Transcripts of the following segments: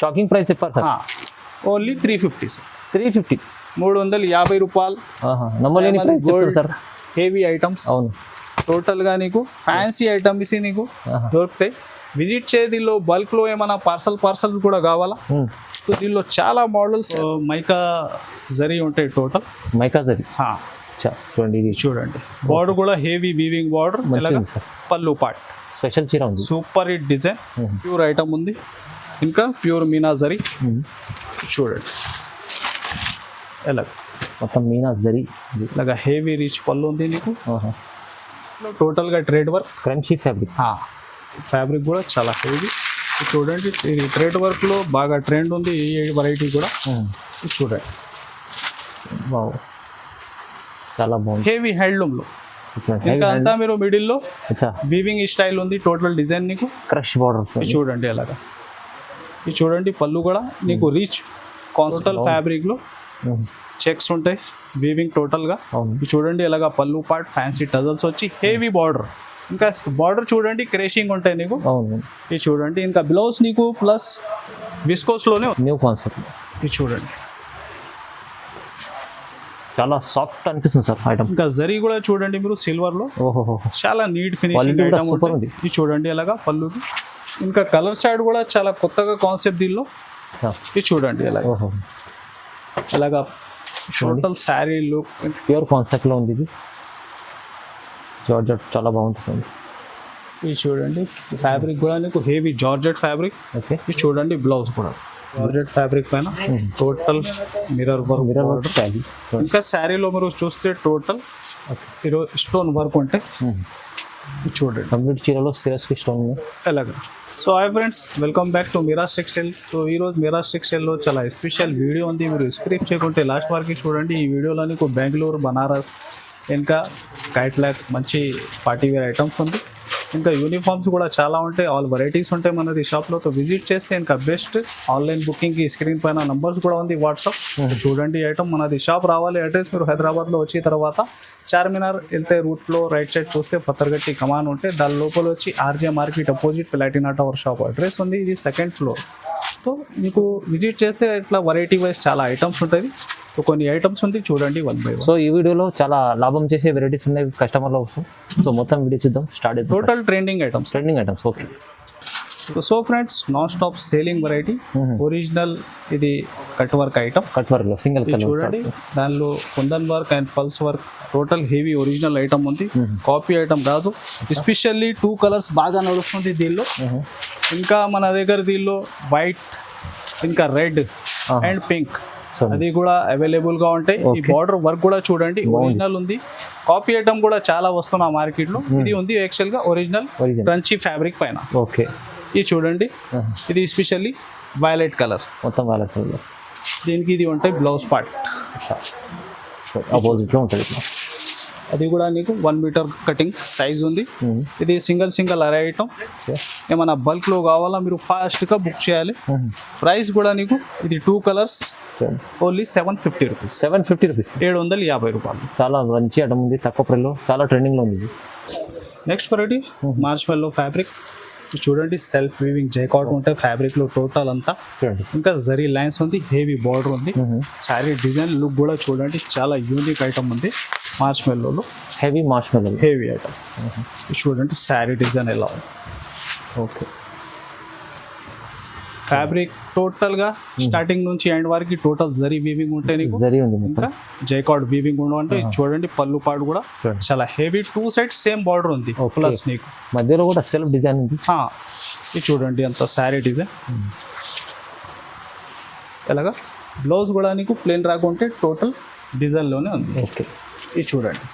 Shocking price చెప్పారు sir. Only 350 sir. 350. 350 రూపాయలు. నమ్మలేని ప్రైస్ చెప్పారు సార్. Heavy items. అవును. టోటల్గా నీకు ఫ్యాన్సీ ఐటమ్స్ నీకు దొరుకుతాయి. విజిట్ చేయ దీనిలో బల్క్లో ఏమైనా పార్సల్ కూడా కావాలా. సో దీనిలో చాలా మోడల్స్ మైకా జరీ ఉంటాయి. Total mica zari. చూడండి ఇది చూడండి. బార్డర్ కూడా హెవీ వీవింగ్ బార్డర్. పళ్ళు పార్ట్ స్పెషల్ చీర ఉంది. Super hit design. Pure item ఉంది. ఇంకా ప్యూర్ మీనా జరీ చూడండి. ఎలా మొత్తం మీనా జరీ ఇలాగా హెవీ రిచ్ పళ్ళు ఉంది నీకు. టోటల్గా trade work. Crunchy fabric. Fabric కూడా చాలా హెవీ. చూడండి ఇది ట్రేడ్ వర్క్లో బాగా ట్రెండ్ ఉంది. ఈ వెరైటీ కూడా చూడండి. చాలా బాగుంది. హెవీ హ్యాండ్లూమ్లో. ఇంకా అంతా మీరు మిడిల్లో వీవింగ్ స్టైల్ ఉంది. టోటల్ డిజైన్ నీకు క్రష్ బార్డర్ చూడండి. అలాగా ఇది చూడండి. పళ్ళు కూడా నీకు రీచ్ కాన్స్టల్ ఫ్యాబ్రిక్లో చెక్స్ ఉంటాయి. వీవింగ్ టోటల్గా ఇది చూడండి. ఇలాగా పళ్ళు పార్ట్ ఫ్యాన్సీ టజల్స్ వచ్చి హెవీ బార్డర్. ఇంకా బార్డర్ చూడండి క్రేషింగ్ ఉంటాయి నీకు. ఇది చూడండి. ఇంకా బ్లౌజ్ నీకు ప్లస్ విస్కోస్లోనే న్యూ కాన్సెప్ట్. ఇది చూడండి. చాలా సాఫ్ట్ అనిపిస్తుంది సార్ ఐటమ్. ఇంకా జరీ కూడా చూడండి మీరు సిల్వర్లో. చాలా నీట్ ఫినిషింగ్ ఐటమ్ ఉంటుంది. ఇది చూడండి. అలాగా పళ్ళుకి. ఇంకా కలర్ చార్ట్ కూడా చాలా కొత్తగా కాన్సెప్ట్ దీనిలో. ఇది చూడండి. అలాగా టోటల్ శారీ లుక్ ప్యూర్ కాన్సెప్ట్లో ఉంది. ఇది జార్జెట్ చాలా బాగుంటుంది. ఇది చూడండి. ఫ్యాబ్రిక్ కూడా నీకు హెవీ జార్జెట్ ఫ్యాబ్రిక్. ఓకే. ఇది చూడండి. బ్లౌజ్ కూడా జార్జెట్ ఫ్యాబ్రిక్ పైన టోటల్ మిర్రర్ వర్క్. ఇంకా శారీలో మీరు చూస్తే టోటల్ స్టోన్ వర్క్ ఉంటాయి. చూడండి. కంప్లీట్ చీరలో సిరస్కి స్టోన్ ఉంది. అలాగా. So hi friends, welcome back to Miraj textile. So ఈరోజు మిరాజ్ టెక్స్టైల్లో చాలా స్పెషల్ వీడియో ఉంది. మీరు స్క్రిప్ట్ చేయకుంటే లాస్ట్ వరకు చూడండి. ఈ వీడియోలో నీకు బెంగళూరు, బనారస్, ఇంకా కైట్లాక్ మంచి పార్టీ వేర్ ఐటమ్స్ ఉంది. ఇంకా యూనిఫామ్స్ కూడా చాలా ఉంటాయి. ఆల్ వెరైటీస్ ఉంటాయి మనది షాప్లో. తో విజిట్ చేస్తే ఇంకా బెస్ట్. ఆన్లైన్ బుకింగ్కి స్క్రీన్ పైన నంబర్స్ కూడా ఉంది వాట్సాప్. చూడండి ఐటమ్ మనది. షాప్ రావాలి అడ్రస్ మీరు హైదరాబాద్లో వచ్చిన తర్వాత చార్మినార్ వెళ్తే రూట్లో రైట్ సైడ్ చూస్తే పత్తర్గట్టి కమాన్ ఉంటే దాని లోపల వచ్చి RJ market opposite Platina tower shop address ఉంది. ఇది 2nd ఫ్లోర్. సో మీకు విజిట్ చేస్తే ఇట్లా వెరైటీ వైజ్ చాలా ఐటమ్స్ ఉంటుంది. సో కొన్ని ఐటమ్స్ ఉంది చూడండి 1 by 1. సో ఈ వీడియోలో చాలా లాభం చేసే వెరైటీస్ ఉన్నాయి కస్టమర్లో వస్తాం. సో మొత్తం వీడియో చూద్దాం. Start total trending items. Okay. So friends, non stop selling variety. Original ఇది cut work item. Cut work లో సింగిల్ కలర్ చూడండి. దానిలో kundan work and pearls work. Total heavy original item ఉంది. కాపీ ఐటమ్ కాదు. Especially 2 colours బాగా నడుస్తుంది దీనిలో. ఇంకా మన దగ్గర దీనిలో వైట్, ఇంకా రెడ్ అండ్ పింక్ అది కూడా అవైలబుల్ గా ఉంటాయి. ఈ బార్డర్ వర్క్ కూడా చూడండి ఒరిజినల్ ఉంది. కాపీ ఐటమ్ కూడా చాలా వస్తున్నా మార్కెట్ లో. ఇది ఉంది యాక్చువల్ గా ఒరిజినల్ క్రంచీ ఫ్యాబ్రిక్ పైన. ఓకే. ఇది చూడండి. ఇది ఎస్పెషల్లీ వైలెట్ కలర్. మొత్తం వైలెట్ కలర్. దీనికి ఇది ఉంటాయి బ్లౌజ్ పార్ట్. ఆపోజిట్ లో ఉంటుంది. అది కూడా నీకు 1 మీటర్ కటింగ్ సైజ్ ఉంది. ఇది సింగిల్ అరే ఐటమ్. ఏమైనా బల్క్ లో కావాలా మీరు ఫాస్ట్ గా బుక్ చేయాలి. ప్రైస్ కూడా నీకు ఇది 2 కలర్స్ ఓన్లీ 750 రూపీస్. 750 రూపాయలు. చాలా మంచి ఐటమ్ ఉంది. తక్కువ ప్రైస్ లో చాలా ట్రెండింగ్ లో ఉంది. Next variety మార్ష్మెల్లో fabric. చూడండి. సెల్ఫ్ వీవింగ్ జైకాట్ ఉంటాయి ఫ్యాబ్రిక్ లో టోటల్ అంతా. ఇంకా జరీ లైన్స్ ఉంది. హెవీ బార్డర్ ఉంది. శారీ డిజైన్ లుక్ కూడా చూడండి చాలా యూనిక్ ఐటమ్ ఉంది. మార్ష్మెల్లోలో హెవీ ఐటమ్. చూడండి శారీ డిజైన్ ఎలా ఉంది. ఓకే. ఫ్యాబ్రిక్ టోటల్ గా స్టార్టింగ్ నుంచి ఎండ్ వరకు టోటల్ జరీ వీవింగ్ ఉంటాయి నీకు. ఇంకా జైకాట్ వీవింగ్ ఉంటే చూడండి. పళ్ళు పాటు కూడా చాలా హెవీ 2 సైడ్స్ సేమ్ బార్డర్ ఉంది. ప్లస్ నీకు మధ్యలో కూడా సెల్ఫ్ డిజైన్ ఉంది. ఇది చూడండి అంత శారీ డిజైన్. ఎలాగా బ్లౌజ్ కూడా నీకు ప్లేన్ రాకుంటే టోటల్ డిజైన్ లోనే ఉంది. ఓకే. ఇది చూడండి.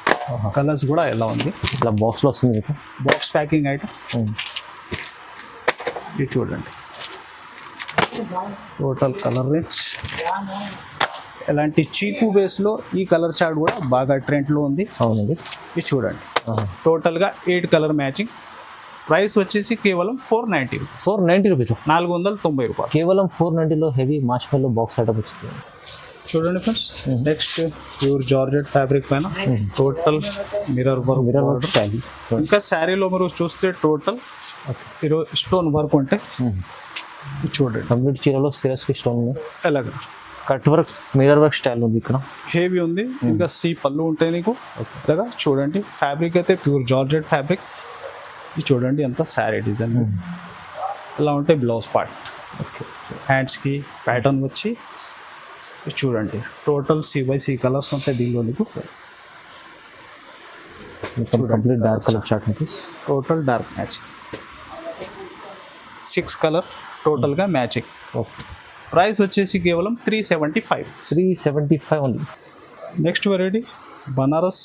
కలర్స్ కూడా ఎలా ఉంది. ఇట్లా బాక్స్ లో వస్తుంది. Box packing item. ఇది చూడండి. Total colour range. ఎలాంటి చీకు బేస్లో ఈ కలర్ చార్ట్ కూడా బాగా ట్రెండ్లో ఉంది. అవునండి. ఇది చూడండి. టోటల్గా 8 కలర్ మ్యాచింగ్. ప్రైస్ వచ్చేసి కేవలం 490 రూపీస్. 490 రూపీస్. 490 రూపాయలు. కేవలం 490లో హెవీ మార్ష్మెల్లో బాక్స్ ఐటమ్ వచ్చింది. చూడండి friends. Next pure georgette fabric పైన టోటల్ మిర్రర్ వర్క్. ఇంకా శారీలో మీరు చూస్తే టోటల్ స్టోన్ వర్క్ ఉంటాయి. ఇది చూడండి కంప్లీట్ చీరలో సిరస్కి స్టోన్ ఉంది, ఎలాగా cut work mirror work style ఉంది ఇక్కడ. హెవీ ఉంది. ఇంకా సి పళ్ళు ఉంటాయి నీకు. ఇలాగా చూడండి ఫ్యాబ్రిక్ అయితే ప్యూర్ జార్జెట్ ఫ్యాబ్రిక్. ఇది చూడండి అంత శారీ డిజైన్ ఇలా ఉంటాయి. బ్లౌజ్ పార్ట్ హ్యాండ్స్కి ప్యాటర్న్ వచ్చి ఇది చూడండి టోటల్ సి కలర్స్ ఉంటాయి దీనిలో నీకు. కంప్లీట్ డార్క్ కలర్ చార్ట్ మీకు. టోటల్ డార్క్ మ్యాచింగ్ 6 కలర్ టోటల్గా మ్యాచింగ్. ఓకే, ప్రైస్ వచ్చేసి కేవలం 375. 375 only. Next variety Banaras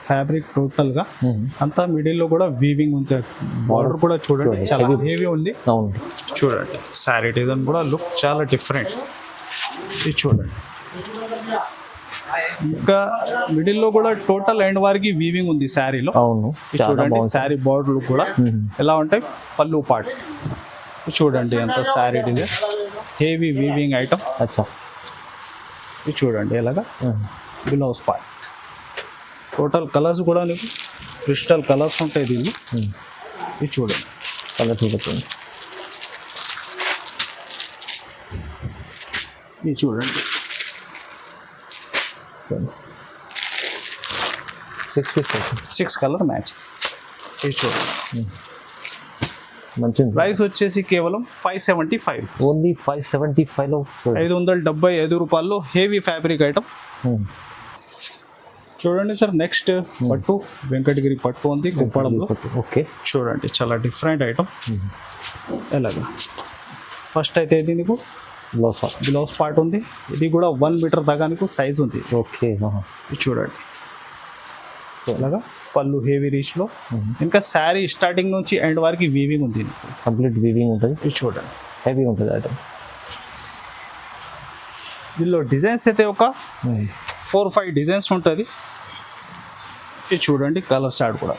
fabric టోటల్గా అంతా మిడిల్లో కూడా వీవింగ్ ఉంది. బార్డర్ కూడా చూడండి చాలా హెవీ ఉంది. అవును, చూడండి శారీ డిజైన్ కూడా లుక్ చాలా డిఫరెంట్. ఇది చూడండి ఇంకా మిడిల్లో కూడా టోటల్ ఎండ్ వారికి వీవింగ్ ఉంది శారీలో. అవును, ఇది చూడండి శారీ బార్డర్ లుక్ కూడా ఎలా ఉంటాయి. పళ్ళు పార్ట్ చూడండి అంత sari design heavy weaving item. అచ్చా, ఇది చూడండి ఎలాగా బ్లౌజ్ పార్ట్. టోటల్ కలర్స్ కూడా నీకు క్రిస్టల్ కలర్స్ ఉంటాయి దీన్ని. ఇది చూడండి కలర్ చూడండి. ఇది చూడండి 6 పీసెస్ 6 కలర్ మ్యాచ్. ఇది చూడండి మంచి ప్రైస్ వచ్చేసి కేవలం 575. ఓన్లీ 575లో 575 రూపాయల్లో హెవీ ఫ్యాబ్రిక్ ఐటమ్. చూడండి సార్ నెక్స్ట్ పట్టు వెంకటగిరి పట్టు ఉంది కుప్పడంలో. ఓకే, చూడండి చాలా డిఫరెంట్ ఐటమ్. ఎలాగా ఫస్ట్ అయితే ఇది నీకు బ్లౌజ్ పార్ట్ ఉంది. ఇది కూడా 1 మీటర్ దాకా నీకు సైజ్ ఉంది. ఓకే, ఇది చూడండి అలాగా పళ్ళు హెవీ రీచ్లో. ఇంకా శారీ స్టార్టింగ్ నుంచి ఎండ్ వరకు వీవింగ్ ఉంది. కంప్లీట్ వీవింగ్ ఉంటుంది. ఇది చూడండి హెవీ ఉంటుంది ఐటమ్. దీనిలో డిజైన్స్ అయితే ఒక 4-5 డిజైన్స్ ఉంటుంది. ఇది చూడండి కలర్ స్టార్ట్ కూడా.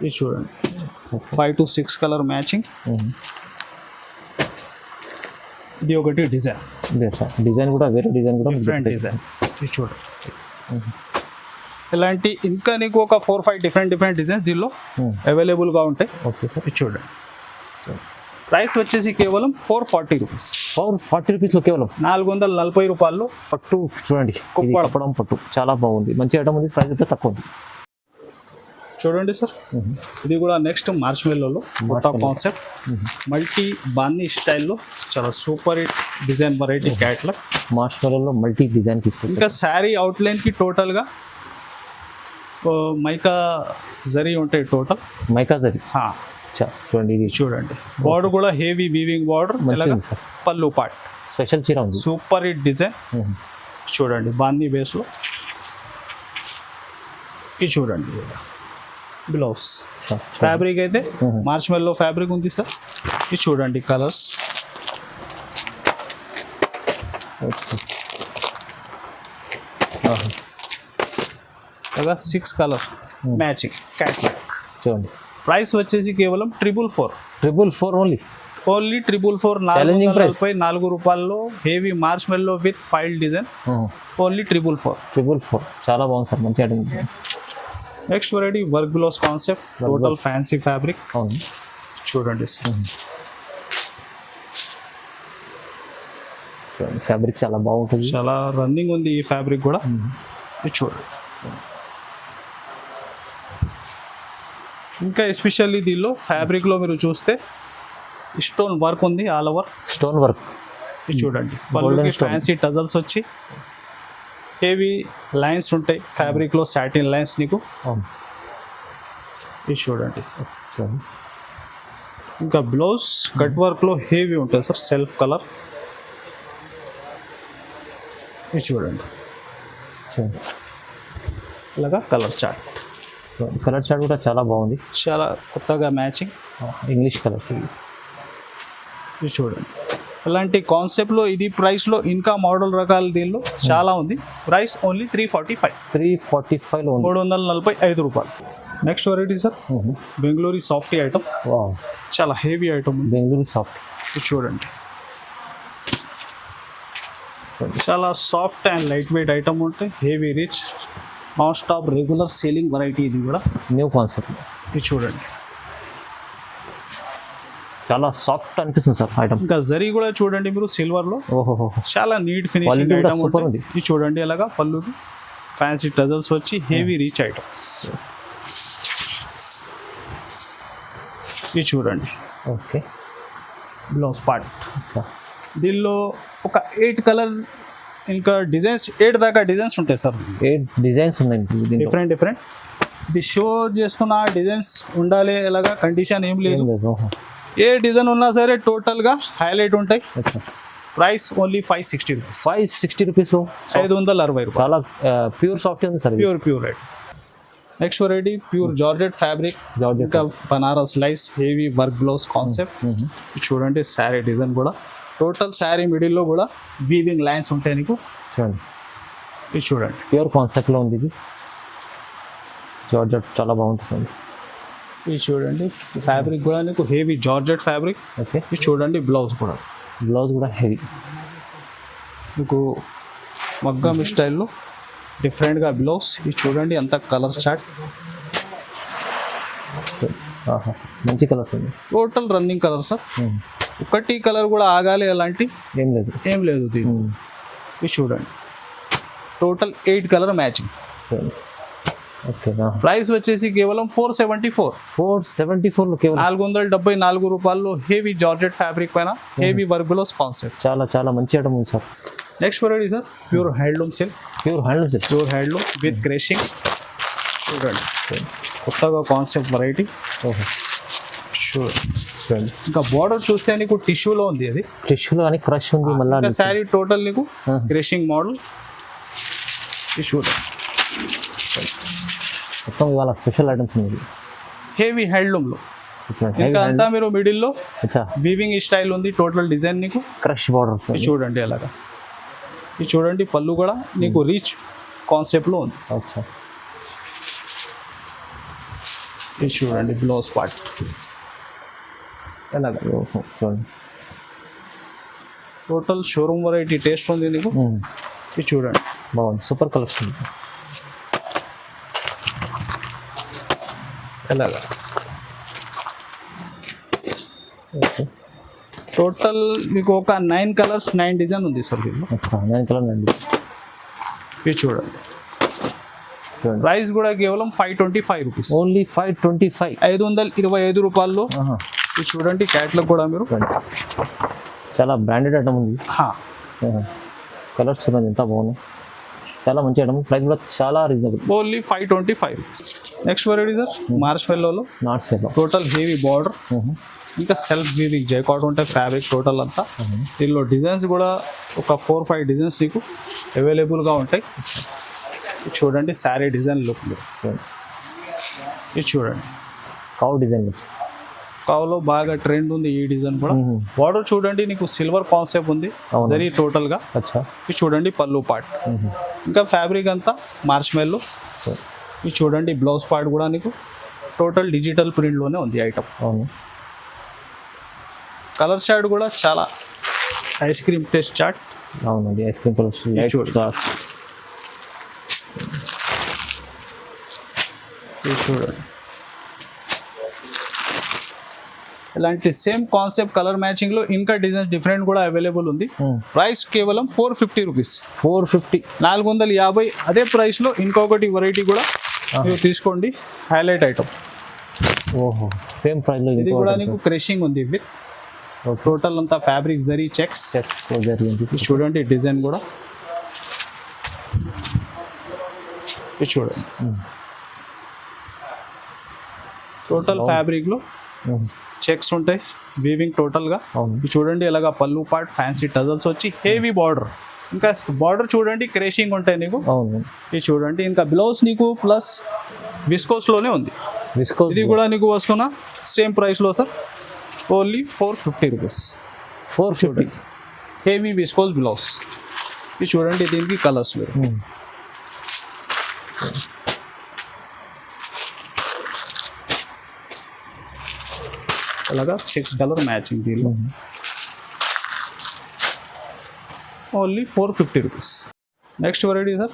ఇది చూడండి 5 to 6 కలర్ మ్యాచింగ్. ఇది ఒకటి డిజైన్. డిజైన్ కూడా వేరే డిజైన్ కూడా డిఫరెంట్ డిజైన్. ఇది చూడండి ఇలాంటి ఇంకా నీకు ఒక 4-5 డిఫరెంట్ డిజైన్స్ దీనిలో అవైలబుల్గా ఉంటాయి. ఓకే సార్, ఇది చూడండి ప్రైస్ వచ్చేసి కేవలం 440 రూపీస్. 440 రూపీస్లో కేవలం 440 రూపాయల్లో పట్టు. చూడండి కుప్పడం పట్టు చాలా బాగుంది, మంచి ఐటమ్ ఉంది. ప్రైస్ అయితే తక్కువ ఉంది. చూడండి సార్ ఇది కూడా నెక్స్ట్ మార్చ్ మెల్లోలో కొత్త కాన్సెప్ట్ మల్టీ బాన్నీ స్టైల్లో చాలా super hit design variety catalogue. మార్చ్ మెల్లోలో మల్టీ డిజైన్ తీసుకుంటాం. ఇంకా శారీ అవుట్లైన్కి టోటల్గా మైకా జరీ ఉంటాయి. Total mica zari. చూడండి ఇది చూడండి బార్డర్ కూడా హెవీ వీవింగ్ బార్డర్. పళ్ళు పార్ట్ స్పెషల్ చీర ఉంది. Super hit design. చూడండి బాన్నీ బేస్లో. ఇది చూడండి బ్లౌజ్ ఫ్యాబ్రిక్ అయితే మార్చ్ మెల్లో ఫ్యాబ్రిక్ ఉంది సార్. ఇది చూడండి కలర్స్. ఇలా 6 కలర్ మ్యాచింగ్ క్యాట్లాగ్. చూడండి ప్రైస్ వచ్చేసి కేవలం 444 ఓన్లీ. 444 4 రూపాయల్లో హెవీ మార్చ్ మెల్లో విత్ ఫైల్ డిజైన్. ఓన్లీ 444. చాలా బాగుంది సార్, మంచి item. Next variety work blouse concept total fancy fabric. అవును చూడండి సార్ ఫ్యాబ్రిక్ చాలా బాగుంటుంది. చాలా రన్నింగ్ ఉంది ఈ ఫ్యాబ్రిక్ కూడా. ఇది చూడండి ఇంకా ఎస్పెషల్లీ దీనిలో ఫ్యాబ్రిక్లో మీరు చూస్తే స్టోన్ వర్క్ ఉంది. All over stone work. ఇది చూడండి పళ్ళుకి ఫ్యాన్సీ టజల్స్ వచ్చి హెవీ లైన్స్ ఉంటాయి ఫ్యాబ్రిక్లో. సాటిన్ లైన్స్ నీకు. ఇది చూడండి ఇంకా బ్లౌజ్ కట్ వర్క్లో హెవీ ఉంటుంది సార్ సెల్ఫ్ కలర్. ఇది చూడండి ఇలాగా కలర్ చార్ట్. కలర్ చార్ట్ కూడా చాలా బాగుంది, చాలా కొత్తగా మ్యాచింగ్ ఇంగ్లీష్ కలర్స్. ఇది చూడండి ఇలాంటి కాన్సెప్ట్లో ఇది ప్రైస్లో ఇంకా మోడల్ రకాలు దీనిలో చాలా ఉంది. Price only 345. 345లో 345 రూపాయలు. Next variety sir Bangalore softy item. చాలా హెవీ ఐటమ్ బెంగళూరు సాఫ్ట్. ఇది చూడండి చాలా soft and light weight item ఉంటాయి, heavy rich non stop regular selling variety ఇది కూడా. న్యూ కాన్సెప్ట్, ఇది చూడండి, చాలా సాఫ్ట్ అనిపిస్తుంది సార్ ఐటమ్. ఇంకా జరీ కూడా చూడండి మీరు సిల్వర్ లో, ఓహో, చాలా నీట్ ఫినిషింగ్ Quality కూడా ఐటమ్ super ఉంటుంది. ఉంది. ఇది చూడండి అలాగా పళ్ళుకి ఫ్యాన్సీ టజల్స్ వచ్చి హెవీ రిచ్ ఐటమ్. ఇది చూడండి ఓకే బ్లౌజ్ పార్ట్. సార్. దీనిలో ఒక 8 కలర్ ఇంకా డిజైన్స్ 8 దాకా డిజైన్స్ ఉంటాయి సార్. 8 డిజైన్స్ ఉన్నాయండి దీంట్లో. డిఫరెంట్ ఇది షో చేస్తున్న డిజైన్స్ ఉండాలి ఎలాగా కండిషన్ ఏం ఏం లేదు. లేదు. ఓహో, ఏ డిజైన్ ఉన్నా సరే టోటల్గా హైలైట్ ఉంటాయి. అచ్చా. ప్రైస్ ఓన్లీ 560 రూపీస్, 560 రూపీస్లో 560 రూపాయలు. చాలా ప్యూర్ సాఫ్ట్ ఉంది sir. Pure right. Next variety pure georgette fabric, georgette. ఇంకా బనారస్ లైస్ హెవీ వర్క్ బ్లౌజ్ కాన్సెప్ట్. చూడండి శారీ డిజైన్ కూడా టోటల్ శారీ మిడిల్లో కూడా వీవింగ్ లైన్స్ ఉంటాయి నీకు. చూడండి, ఇది చూడండి ప్యూర్ కాన్సెప్ట్లో ఉంది ఇది. జార్జెట్ చాలా బాగుంటుంది. ఇది చూడండి ఫ్యాబ్రిక్ కూడా నీకు హెవీ జార్జెట్ ఫ్యాబ్రిక్. ఓకే, ఇది చూడండి బ్లౌజ్ కూడా బ్లౌజ్ కూడా హెవీ. మీకు మగ్గం స్టైల్లో డిఫరెంట్గా బ్లౌజ్. ఇది చూడండి అంత కలర్ చార్ట్, ఆహా, మంచి కలర్స్ ఉంది. Total running colour sir. ఒకటి కలర్ కూడా ఆగాలి అలాంటి ఏం లేదు. లేదు దీని. ఇది చూడండి total 8 colour matching. Okay, price వచ్చేసి కేవలం 474. 474లో కేవలం 474 రూపాయల్లో హెవీ జార్జెట్ ఫ్యాబ్రిక్ పైన హెవీ వర్క్ బ్లౌజ్ కాన్సెప్ట్. చాలా చాలా మంచి ఐటమ్ ఉంది sir. Next variety sir pure handloom silk. Pure handloom sir. Pure handloom with crushing. చూడండి కొత్తగా కాన్సెప్ట్ వెరైటీ. ఓహో, చూడండి ఇంకా బార్డర్ చూస్తే నీకు టిష్యూలో ఉంది, అది టిష్యూలో కానీ క్రష్ ఉంది. మళ్ళీ శారీ టోటల్ నీకు క్రేషింగ్ మోడల్. ఇది చూడండి మొత్తం ఇవాళ స్పెషల్ ఐటమ్స్ ఉంది. హెవీ హ్యాండ్లూమ్లో ఇంకా అంతా మీరు మిడిల్లో అచ్చా, వీవింగ్ స్టైల్ ఉంది టోటల్ డిజైన్ నీకు. Crush borders. ఇది చూడండి అలాగా. ఇది చూడండి పళ్ళు కూడా నీకు రీచ్ కాన్సెప్ట్లో ఉంది. అచ్చా, ఇది చూడండి బ్లౌజ్ పార్ట్ ఎలాగా. ఓహో, చూడండి టోటల్ షోరూమ్ వెరైటీ టేస్ట్ ఉంది నీకు. ఇది చూడండి బాగుంది, సూపర్ కలెక్షన్. ఎలాగా ఓకే, టోటల్ మీకు ఒక 9 కలర్స్ 9 డిజైన్ ఉంది సార్ దీనిలో. 9 కలర్ అండి. ఇది చూడండి ప్రైస్ కూడా కేవలం 525 రూపీస్, ఓన్లీ 525. 525 రూపాయల్లో. ఆహా, ఇది చూడండి క్యాట్లాగ్ కూడా మీరు. చాలా బ్రాండెడ్ ఐటమ్ ఉంది. హా. కలర్స్ చూడండి ఎంత బాగున్నాయి. చాలా మంచి ఐటమ్, ప్రైస్ కూడా చాలా reasonable. Only 525 rupees. Next variety sir మార్చ్ మెల్లోలో నాట్ సేల్. టోటల్ హెవీ బార్డర్ ఇంకా సెల్ఫ్ వీవింగ్ జైకాట్ ఉంటాయి ఫ్యాబ్రిక్ టోటల్ అంతా. దీనిలో డిజైన్స్ కూడా ఒక 4-5 డిజైన్స్ నీకు అవైలబుల్గా ఉంటాయి. ఇది చూడండి శారీ డిజైన్ లుక్. ఇది చూడండి కౌ డిజైన్. కావులో బాగా ట్రెండ్ ఉంది ఈ డిజైన్ కూడా. బార్డర్ చూడండి నీకు సిల్వర్ కాన్సెప్ట్ ఉంది జరీ టోటల్గా. అచ్చా, ఇది చూడండి పళ్ళు పార్ట్ ఇంకా ఫ్యాబ్రిక్ అంతా మార్చ్ మెల్లో. ఇది చూడండి బ్లౌజ్ పార్ట్ కూడా నీకు టోటల్ డిజిటల్ ప్రింట్లోనే ఉంది ఐటమ్. అవును, కలర్ చార్ట్ కూడా చాలా ఐస్ క్రీమ్ టేస్ట్ చార్ట్. అవునండి, ఐస్ క్రీమ్ కలర్. ఇది చూడండి ఇలాంటి సేమ్ కాన్సెప్ట్ కలర్ మ్యాచింగ్ లో ఇంకా డిజైన్స్ డిఫరెంట్ కూడా అవైలబుల్ ఉంది. ప్రైస్ కేవలం 450 రూపీస్. 450, 450. అదే ప్రైస్ లో ఇంకొకటి వెరైటీ కూడా మీరు తీసుకోండి, హైలైట్ ఐటమ్. ఓహో, సేమ్ ప్రైస్ లో ఇది కూడా నీకు క్రషింగ్ ఉంది విత్ టోటల్ అంతా ఫ్యాబ్రిక్ జరీ చెక్స్. చూడండి డిజైన్ కూడా. ఇది చూడండి టోటల్ ఫ్యాబ్రిక్ లో చెక్స్ ఉంటాయి వీవింగ్ టోటల్గా. ఇది చూడండి ఇలాగా పళ్ళు పార్ట్ ఫ్యాన్సీ టజల్స్ వచ్చి హెవీ బార్డర్. ఇంకా బార్డర్ చూడండి క్రేషింగ్ ఉంటాయి నీకు. ఇది చూడండి ఇంకా బ్లౌజ్ నీకు ప్లస్ విస్కోస్లోనే ఉంది. ఇది కూడా నీకు వస్తున్నా సేమ్ ప్రైస్లో sir, only 450 rupees. 450 heavy viscose blouse. ఇది చూడండి దీనికి కలర్స్ మీరు. అలాగా 6 కలర్ మ్యాచింగ్ దీనిలో. Only 450 rupees. Next variety sir,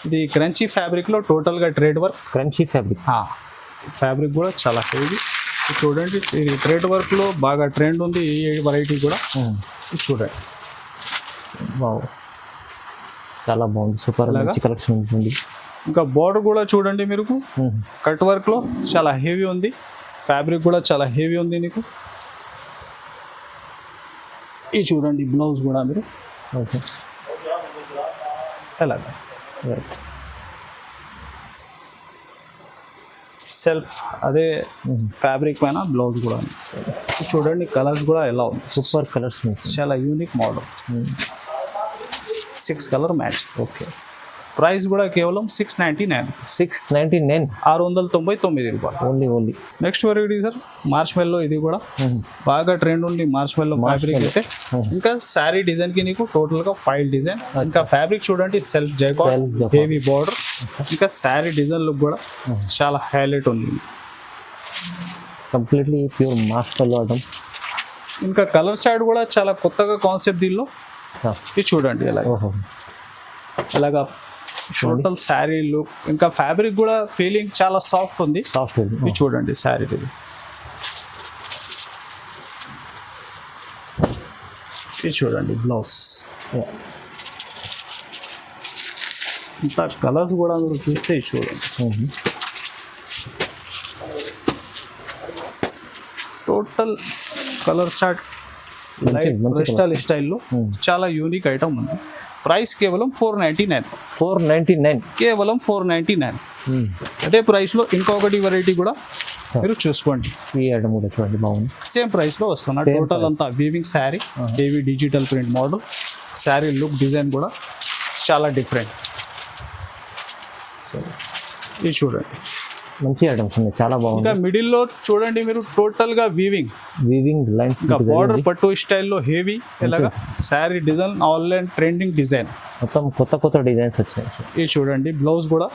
ఇది క్రంచీ ఫ్యాబ్రిక్లో టోటల్గా trade work. Crunchy fabric. Fabric కూడా చాలా హెవీ. చూడండి, ఇది ట్రేడ్ వర్క్లో బాగా ట్రెండ్ ఉంది ఈ వెరైటీ కూడా. ఇది చూడండి, వావ్, చాలా బాగుంది, సూపర్, మంచి కలెక్షన్ ఉంటుంది. ఇంకా బోర్డర్ కూడా చూడండి మీరు, కట్ వర్క్లో చాలా హెవీ ఉంది. ఫ్యాబ్రిక్ కూడా చాలా హెవీ ఉంది నీకు. ఇది చూడండి, బ్లౌజ్ కూడా మీరు ఓకే ఎలాగా సెల్ఫ్ అదే ఫ్యాబ్రిక్ పైన బ్లౌజ్ కూడా ఉంది. చూడండి కలర్స్ కూడా ఎలా ఉంది, సూపర్ కలర్స్, చాలా unique model. 6 colour match. Okay, price కూడా కేవలం 699. 699, 699 రూపాయలు only. Next variety sir, March మెల్లో. ఇది కూడా బాగా ట్రెండ్ ఉంది మార్చ్ మెల్లో ఫ్యాబ్రిక్ అయితే. ఇంకా శారీ డిజైన్ కి నీకు టోటల్ గా 5 డిజైన్. ఇంకా ఫ్యాబ్రిక్ చూడండి, సెల్ఫ్ జైకార్డ్, హెవీ బార్డర్. ఇంకా శారీ డిజైన్ లుక్ కూడా చాలా హైలైట్ ఉంది, కంప్లీట్లీ ప్యూర్ మాస్టర్ ఐటమ్. ఇంకా కలర్ చార్ట్ కూడా చాలా కొత్తగా కాన్సెప్ట్ దీనిలో. ఇది చూడండి ఎలాగా టోటల్ శారీ లుక్. ఇంకా ఫ్యాబ్రిక్ కూడా ఫీలింగ్ చాలా సాఫ్ట్ ఉంది. ఇది చూడండి శారీ, ఇది చూడండి బ్లౌజ్. ఇంకా కలర్స్ కూడా మీరు చూస్తే ఇది చూడండి, టోటల్ కలర్ చార్ట్ క్రిస్టల్ స్టైల్లో చాలా యూనిక్ ఐటమ్ ఉంది. ప్రైస్ కేవలం 499. కేవలం 499. అదే ప్రైస్లో ఇంకొకటి వెరైటీ కూడా మీరు చూసుకోండి. ఈ ఐటమ్ కూడా చూడండి, బాగుంది. సేమ్ ప్రైస్లో వస్తున్నా. టోటల్ అంతా weaving sari, heavy digital print model. Sari look design కూడా చాలా డిఫరెంట్. ఇది చూడండి, మంచి ఐటమ్స్ ఉన్నాయి, చాలా బాగుంది. ఇంకా మిడిల్లో చూడండి మీరు, టోటల్గా వీవింగ్ లైన్స్. ఇంకా బార్డర్ పట్టు స్టైల్లో హెవీ. ఎలాగా sari design online trending design, మొత్తం కొత్త డిజైన్స్ వచ్చాయి. ఇది చూడండి, బ్లౌజ్ కూడా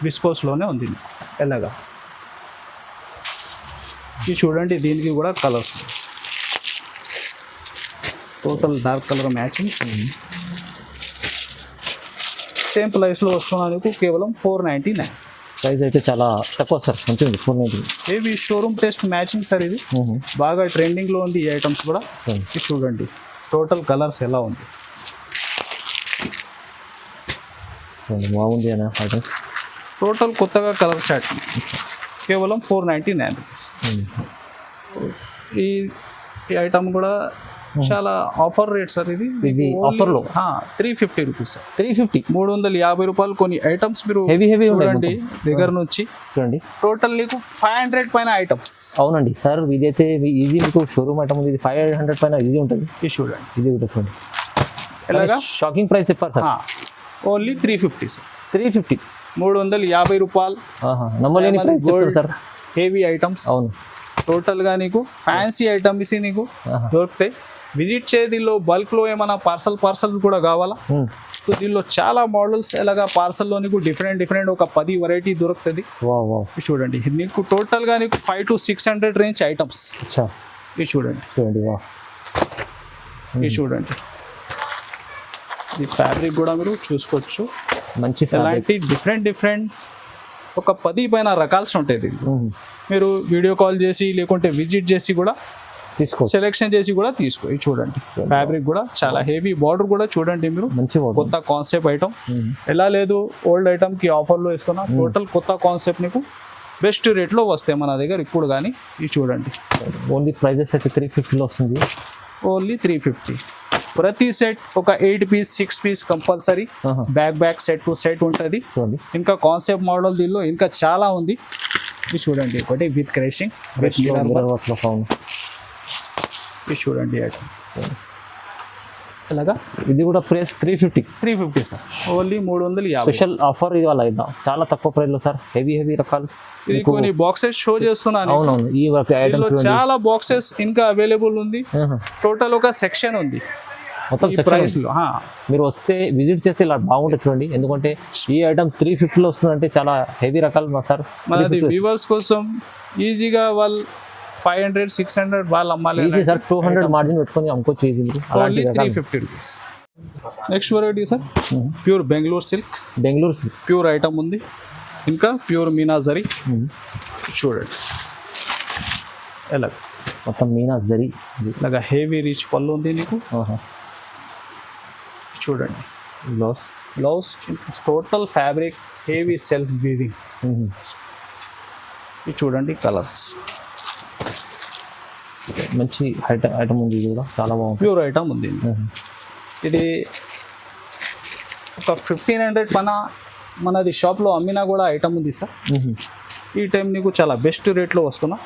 విస్కోస్లోనే ఉంది. ఎలాగా ఇది చూడండి, దీనికి కూడా colours total dark colour matching. Same ప్రైస్లో వస్తున్నాను కేవలం 499. ప్రైస్ అయితే చాలా తక్కువ సార్, మంచిగా ఉంది. 490. Heavy showroom test matching sir. ఇది బాగా ట్రెండింగ్లో ఉంది ఈ ఐటమ్స్ కూడా. ఇది చూడండి, టోటల్ కలర్స్ ఎలా ఉంది, బాగుంది అన్న ఐటమ్స్. టోటల్ కొత్తగా కలర్ చార్ట్, కేవలం 499. ఈ ఐటమ్ కూడా చాలా ఆఫర్ రేట్ సార్. ఇది ఆఫర్లో 350 రూపీస్ సార్. 350, 350 రూపాయలు. కొన్ని ఐటమ్స్ మీరు హెవీ చూడండి దగ్గర నుంచి చూడండి, టోటల్ నీకు 500 పైన ఐటమ్స్. అవునండి సార్, ఇదైతే ఈజీ, మీకు షోరూమ్ ఐటమ్ ఇది 500 పైన ఈజీ ఉంటుంది. ఇది చూడండి, ఇది కూడా చూడండి, ఎలాగా షాకింగ్ ప్రైస్ చెప్పారు సార్. Only 350 sir. 350, 350 రూపాయలు. నమ్మలేని ప్రైస్ చెప్పారు సార్. Heavy items. అవును, టోటల్గా నీకు ఫ్యాన్సీ ఐటమ్స్ నీకు దొరుకుతాయి. విజిట్ చేయ. దీనిలో బల్క్లో ఏమైనా పార్సల్స్ కూడా కావాలా? సో దీనిలో చాలా మోడల్స్. ఎలాగా పార్సల్లో నీకు డిఫరెంట్ ఒక 10 వెరైటీ దొరుకుతుంది. చూడండి, నీకు టోటల్గా నీకు 500 to 600 రేంజ్ ఐటమ్స్. ఇది చూడండి, ఇది చూడండి, ఈ ఫ్యాబ్రిక్ కూడా మీరు చూసుకోవచ్చు. మంచి ఎలాంటి డిఫరెంట్ ఒక 10 పైన రకాల్సి ఉంటుంది. మీరు వీడియో కాల్ చేసి లేకుంటే విజిట్ చేసి కూడా సెలెక్షన్ చేసి కూడా తీసుకో. ఇది చూడండి, ఫ్యాబ్రిక్ కూడా చాలా హెవీ. బార్డర్ కూడా చూడండి మీరు, మంచి కొత్త కాన్సెప్ట్ ఐటమ్. ఎలా లేదు, ఓల్డ్ ఐటమ్ కి ఆఫర్లో ఇస్తున్నా. టోటల్ కొత్త కాన్సెప్ట్ నీకు బెస్ట్ రేట్లో వస్తాయి మన దగ్గర ఇప్పుడు. కానీ ఇది చూడండి, ఓన్లీ ప్రైజెస్ అయితే 350లో వస్తుంది. ఓన్లీ 350. ప్రతి సెట్ ఒక 8 piece 6 piece compulsory. Back set to set ఉంటుంది. ఇంకా కాన్సెప్ట్ మోడల్ దీనిలో ఇంకా చాలా ఉంది. ఇది చూడండి, ఒకటి విత్ క్రేషింగ్, విత్ ఇది చూడండి ఐటమ్ ఎలాగా. ఇది కూడా price 350 sir. Only 350. Special offer ఇవాళ ఇద్దాం, చాలా తక్కువ ప్రైస్ లో సార్. హెవీ రకాలు. ఇది కొన్ని బాక్సెస్ షో చేస్తున్నాను. అవునవును, ఈ చాలా బాక్సెస్ ఇంకా అవైలబుల్ ఉంది. టోటల్ ఒక సెక్షన్ ఉంది మొత్తం ప్రైస్ లో. మీరు వస్తే విజిట్ చేస్తే ఇలా బాగుంటుంది చూడండి. ఎందుకంటే ఈ ఐటమ్ 350లో వస్తుందంటే చాలా హెవీ రకాలు సార్. మనది వ్యూవర్స్ కోసం ఈజీగా వాళ్ళు 500 600 వాళ్ళు అమ్మాలి ఈజీ సార్. 200 మార్జిన్ పెట్టుకొని అమ్ముకోవచ్చు easy. 350 rupees. Next variety sir pure Bangalore silk, Bengaluru silk. Pure item ఉంది. ఇంకా ప్యూర్ మీనా జరీ చూడండి, ఎలా మొత్తం మీనా జరీ. ఇలాగా హెవీ రిచ్ పళ్ళు ఉంది నీకు. చూడండి blouse, blouse total fabric heavy self weaving. ఇది చూడండి కలర్స్, మంచి ఐటమ్ ఉంది. ఇది కూడా చాలా బాగుంది, ప్యూర్ ఐటమ్ ఉంది. ఇది ఒక 1500 మనది షాప్లో అమ్మినా కూడా ఐటమ్ ఉంది సార్. ఈ టైం నీకు చాలా బెస్ట్ రేట్లో వస్తున్నా,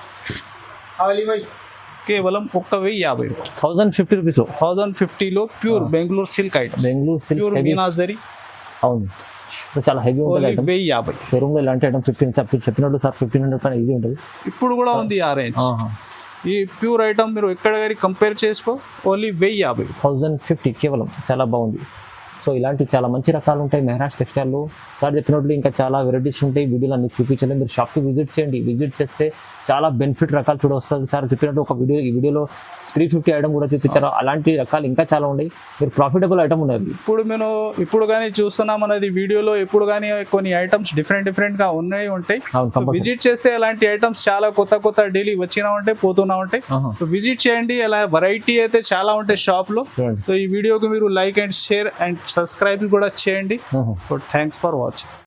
కేవలం 1050 రూపాయలు. 1050 రూపీస్. 1050లో pure Bangalore silk item, Bangalore silk pure meena zari. అవును, చాలా హెవీ ఉంటుంది ఐటమ్. 1050 షోరూమ్లో ఇలాంటి ఐటమ్ 15 చెప్పినట్టు సార్ 1500 పైన ఈజీ ఉంటుంది. ఇప్పుడు కూడా ఉంది ఆ రేంజ్. ఈ ప్యూర్ ఐటమ్ మీరు ఎక్కడ కానీ కంపేర్ చేసుకో, ఓన్లీ 1050. 1050 కేవలం, చాలా బాగుంది. సో ఇలాంటి చాలా మంచి రకాలు ఉంటాయి మహారాష్ట్ర టెక్స్టైల్లో. సార్ చెప్పినట్లు ఇంకా చాలా వెరైటీస్ ఉంటాయి, వీడియోలు అన్ని చూపించలేదు. మీరు షాప్కి విజిట్ చేయండి, విజిట్ చేస్తే చాలా బెనిఫిట్ రకాలు చూడొస్తుంది. సార్ చెప్పినట్టు ఒక ఈ వీడియోలో 350 ఐటమ్ కూడా చూపించారు. అలాంటి రకాలు ఇంకా చాలా ఉన్నాయి, మీరు ప్రాఫిటబుల్ ఐటమ్ ఉన్నది. ఇప్పుడు కానీ చూస్తున్నాం అనేది వీడియోలో, ఇప్పుడు కానీ కొన్ని ఐటమ్స్ డిఫరెంట్గా ఉంటాయి. విజిట్ చేస్తే అలాంటి ఐటమ్స్ చాలా కొత్త డైలీ వచ్చినా ఉంటాయి, పోతున్నా ఉంటాయి. విజిట్ చేయండి, అలా వెరైటీ అయితే చాలా ఉంటాయి షాప్లో. సో ఈ వీడియోకి మీరు like and share and subscribe కూడా చేయండి. Thanks for watching.